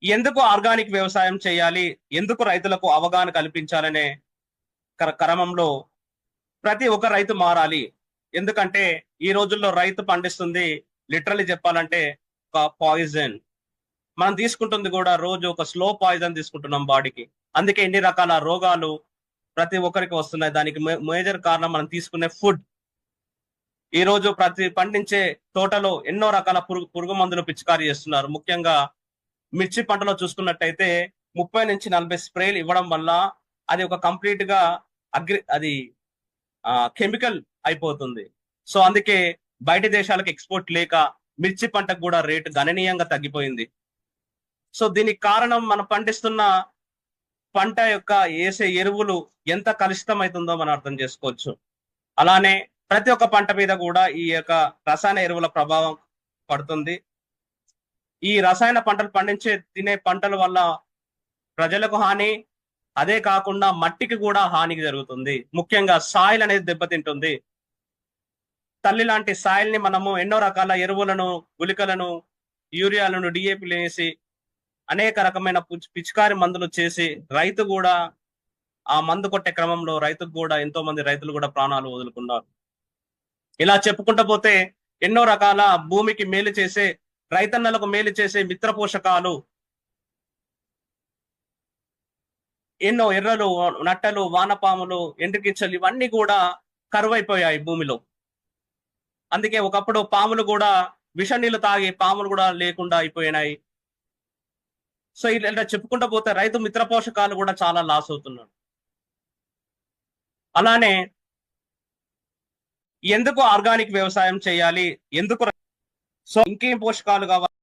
ఎందుకు ఆర్గానిక్ వ్యవసాయం చేయాలి, ఎందుకు రైతులకు అవగాహన కల్పించాలనే క్రమంలో ప్రతి ఒక్క రైతు మారాలి. ఎందుకంటే ఈ రోజుల్లో రైతు పండిస్తుంది లిటరల్లీ చెప్పాలంటే ఒక పాయిజన్. మనం తీసుకుంటుంది కూడా రోజు ఒక స్లో పాయిజన్ తీసుకుంటున్నాం బాడీకి. అందుకే ఎన్ని రకాల రోగాలు ప్రతి ఒక్కరికి వస్తున్నాయి. దానికి మేజర్ కారణం మనం తీసుకునే ఫుడ్. ఈ రోజు ప్రతి పండించే తోటలో ఎన్నో రకాల పురుగు మందులు పిచికారీ చేస్తున్నారు. ముఖ్యంగా మిర్చి పంటలో చూసుకున్నట్టయితే 30 నుంచి 40 స్ప్రేలు ఇవ్వడం వల్ల అది ఒక కంప్లీట్ గా అది కెమికల్ అయిపోతుంది. సో అందుకే బయట దేశాలకు ఎక్స్పోర్ట్ లేక మిర్చి పంటకు కూడా రేటు గణనీయంగా తగ్గిపోయింది. సో దీనికి కారణం మనం పండిస్తున్న పంట యొక్క వేసే ఎరువులు ఎంత కలుషితం అవుతుందో మనం అర్థం చేసుకోవచ్చు. అలానే ప్రతి ఒక్క పంట మీద కూడా ఈ యొక్క రసాయన ఎరువుల ప్రభావం పడుతుంది. ఈ రసాయన పంటలు తినే పంటల వల్ల ప్రజలకు హాని, అదే కాకుండా మట్టికి కూడా హానికి జరుగుతుంది. ముఖ్యంగా సాయిల్ అనేది దెబ్బతింటుంది. తల్లి లాంటి సాయిల్ ని మనము ఎన్నో రకాల ఎరువులను, గుళికలను, యూరియాలను, డిఏపిలు వేసి అనేక రకమైన పిచికారి మందులు చేసి రైతు కూడా ఆ మందు కొట్టే క్రమంలో రైతుకు కూడా ఎంతో మంది రైతులు కూడా ప్రాణాలు వదులుకున్నారు. ఇలా చెప్పుకుంటూ పోతే ఎన్నో రకాల భూమికి మేలు చేసే, రైతన్నలకు మేలు చేసే మిత్ర పోషకాలు ఎన్నో ఎర్రలు, నట్టలు, వానపాములు, ఎండ్రికిచ్చలు ఇవన్నీ కూడా కరువైపోయాయి భూమిలో. అందుకే ఒకప్పుడు పాములు కూడా విష నీళ్లు తాగి పాములు కూడా లేకుండా అయిపోయినాయి. సో ఇలా చెప్పుకుంటూ పోతే రైతు మిత్ర పోషకాలు కూడా చాలా లాస్ అవుతున్నాడు. అలానే ఎందుకు ఆర్గానిక్ వ్యవసాయం చేయాలి, ఎందుకు, సో ఇంకేం పోషకాలు కావాలి